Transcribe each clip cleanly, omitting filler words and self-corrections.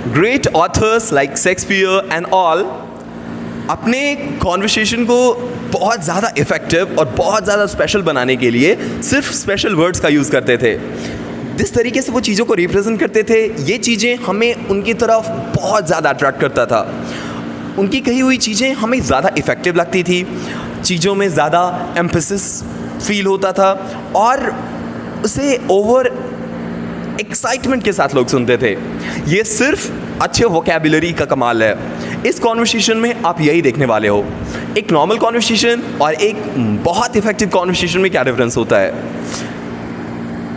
Great authors like Shakespeare and all अपने conversation को बहुत ज़्यादा इफ़ेक्टिव और बहुत ज़्यादा स्पेशल बनाने के लिए सिर्फ स्पेशल वर्ड्स का यूज़ करते थे। जिस तरीके से वो चीज़ों को रिप्रेजेंट करते थे, ये चीज़ें हमें उनकी तरफ बहुत ज़्यादा अट्रैक्ट करता था। उनकी कही हुई चीज़ें हमें ज़्यादा इफ़ेक्टिव लगती थी, चीज़ों में ज़्यादा एम्फेसिस फील होता था और उसे ओवर एक्साइटमेंट के साथ लोग सुनते थे। ये सिर्फ अच्छे वोकैबुलरी का कमाल है। इस कॉन्वर्सेशन में आप यही देखने वाले हो। एक नॉर्मल कॉन्वर्सेशन और एक बहुत इफेक्टिव कॉन्वर्सेशन में क्या डिफरेंस होता है।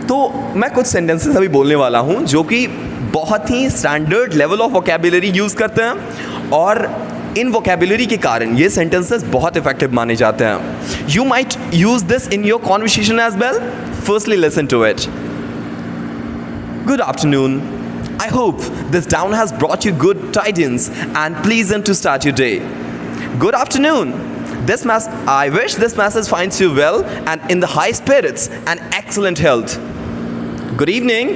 तो मैं कुछ सेंटेंसेस अभी बोलने वाला हूँ जो कि बहुत ही standard level of vocabulary use करते हैं और इन वोकैबुलरी के कारण ये सेंटेंसेस बहुत इफेक्टिव माने जाते हैं। You might use this in your conversation as well. Firstly listen to it. Good afternoon. I hope this town has brought you good tidings and pleasant to start your day. Good afternoon. I wish this message finds you well and in the high spirits and excellent health. Good evening.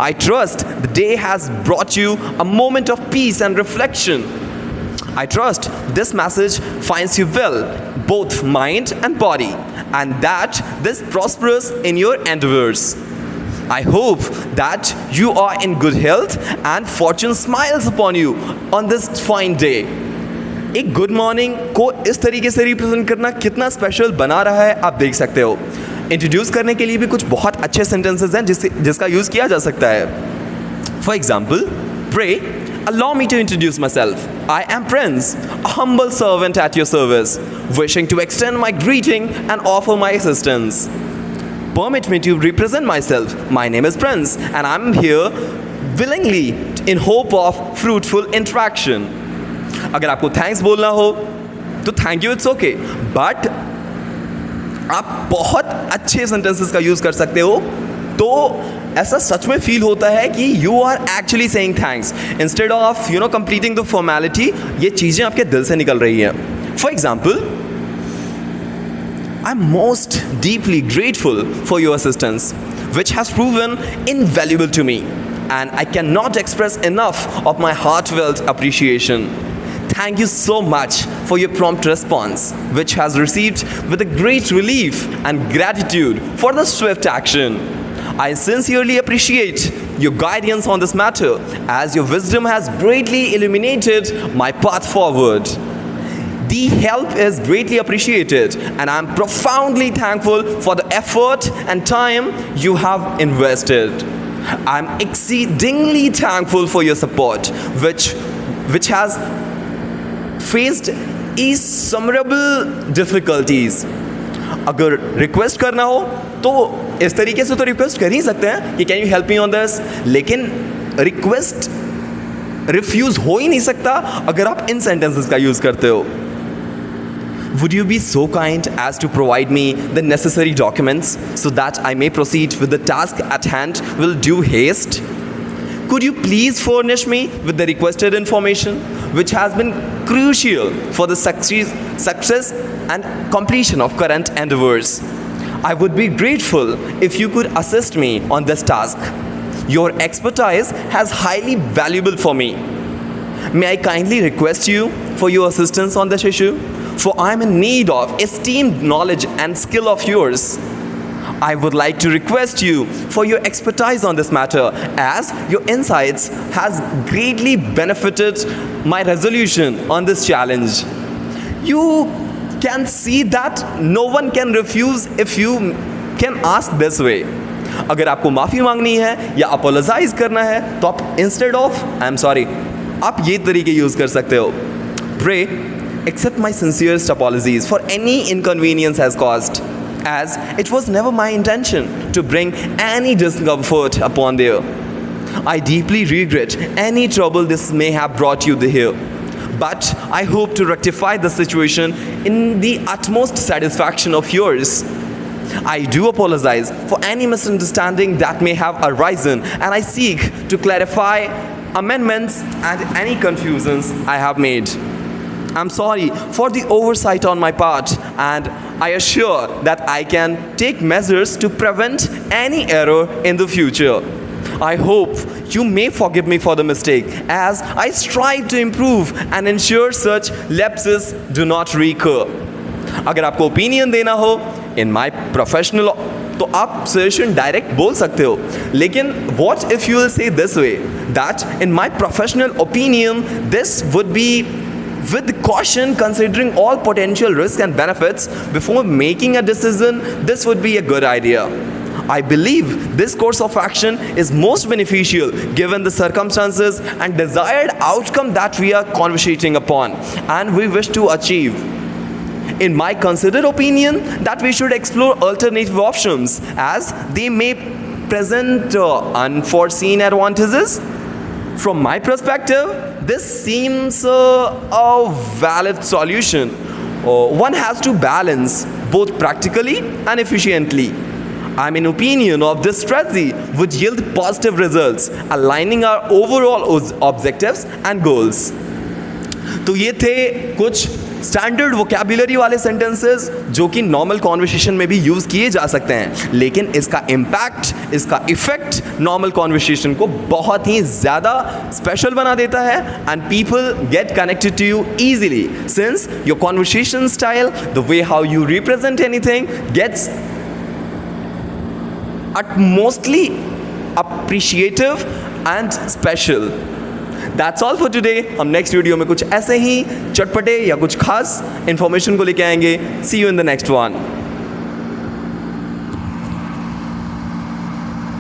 I trust the day has brought you a moment of peace and reflection. I trust this message finds you well, both mind and body, and that this prospers in your endeavors. I hope that you are in good health and fortune smiles upon you on this fine day. एक good morning को इस तरीके से represent करना कितना special बना रहा है आप देख सकते हो। इंट्रोड्यूस करने के लिए भी कुछ बहुत अच्छे सेंटेंसेस हैं जिसका यूज़ किया जा सकता है। For example, pray, allow me to introduce myself. I am Prince, a humble servant at your service, wishing to extend my greeting and offer my assistance. Permit me to represent myself. My name is Prince and I'm here willingly in hope of fruitful interaction. अगर आपको thanks बोलना हो तो thank you, it's okay, but आप बहुत अच्छे sentences का use कर सकते हो तो ऐसा सच में फील होता है कि you are actually saying thanks instead of completing the formality. ये चीज़ें आपके दिल से निकल रही हैं। For example, I'm most deeply grateful for your assistance, which has proven invaluable to me, and I cannot express enough of my heartfelt appreciation. Thank you so much for your prompt response, which has received with a great relief and gratitude for the swift action. I sincerely appreciate your guidance on this matter, as your wisdom has greatly illuminated my path forward. The help is greatly appreciated and I am profoundly thankful for the effort and time you have invested. I am exceedingly thankful for your support which has faced innumerable difficulties. अगर request करना हो तो इस तरीके से तो request कर ही सकते हैं कि can you help me on this, लेकिन रिक्वेस्ट रिफ्यूज़ हो ही नहीं सकता अगर आप इन सेंटेंसेस का यूज़ करते हो। Would you be so kind as to provide me the necessary documents so that I may proceed with the task at hand with due haste? Could you please furnish me with the requested information which has been crucial for the success and completion of current endeavors? I would be grateful if you could assist me on this task. Your expertise has highly valuable for me. May I kindly request you for your assistance on this issue? For I am in need of esteemed knowledge and skill of yours. I would like to request you for your expertise on this matter, as your insights has greatly benefited my resolution on this challenge. You can see that no one can refuse if you can ask this way. अगर आपको माफ़ी मांगनी है या apologise करना है तो आप instead of I am sorry आप ये तरीके यूज़ कर सकते हो। Pray, accept my sincerest apologies for any inconvenience has caused, as it was never my intention to bring any discomfort upon you. I deeply regret any trouble this may have brought you here, but I hope to rectify the situation in the utmost satisfaction of yours. I do apologize for any misunderstanding that may have arisen, and I seek to clarify amendments and any confusions I have made. I'm sorry for the oversight on my part, and I assure that I can take measures to prevent any error in the future. I hope you may forgive me for the mistake as I strive to improve and ensure such lapses do not recur. अगर आपको opinion देना हो इन my professional तो आप suggestion direct बोल सकते हो, लेकिन what if you will say this way that in my professional opinion this would be with caution, considering all potential risks and benefits before making a decision, this would be a good idea. I believe this course of action is most beneficial given the circumstances and desired outcome that we are conversating upon and we wish to achieve. In my considered opinion, that we should explore alternative options as they may present unforeseen advantages. From my perspective, this seems a valid solution. One has to balance both practically and efficiently. I'm in opinion of this strategy would yield positive results, aligning our overall objectives and goals. तो ये थे कुछ standard vocabulary वाले sentences जो कि normal conversation में भी use किए जा सकते हैं, लेकिन इसका इम्पैक्ट, इसका इफेक्ट नॉर्मल कॉन्वर्सेशन को बहुत ही ज़्यादा स्पेशल बना देता है and people get connected to you easily since your conversation style, the way how you represent anything gets utmostly appreciative and special. That's all for today. हम next video में कुछ ऐसे ही चटपटे या कुछ खास इन्फॉर्मेशन को लेके आएंगे. See you in the next one.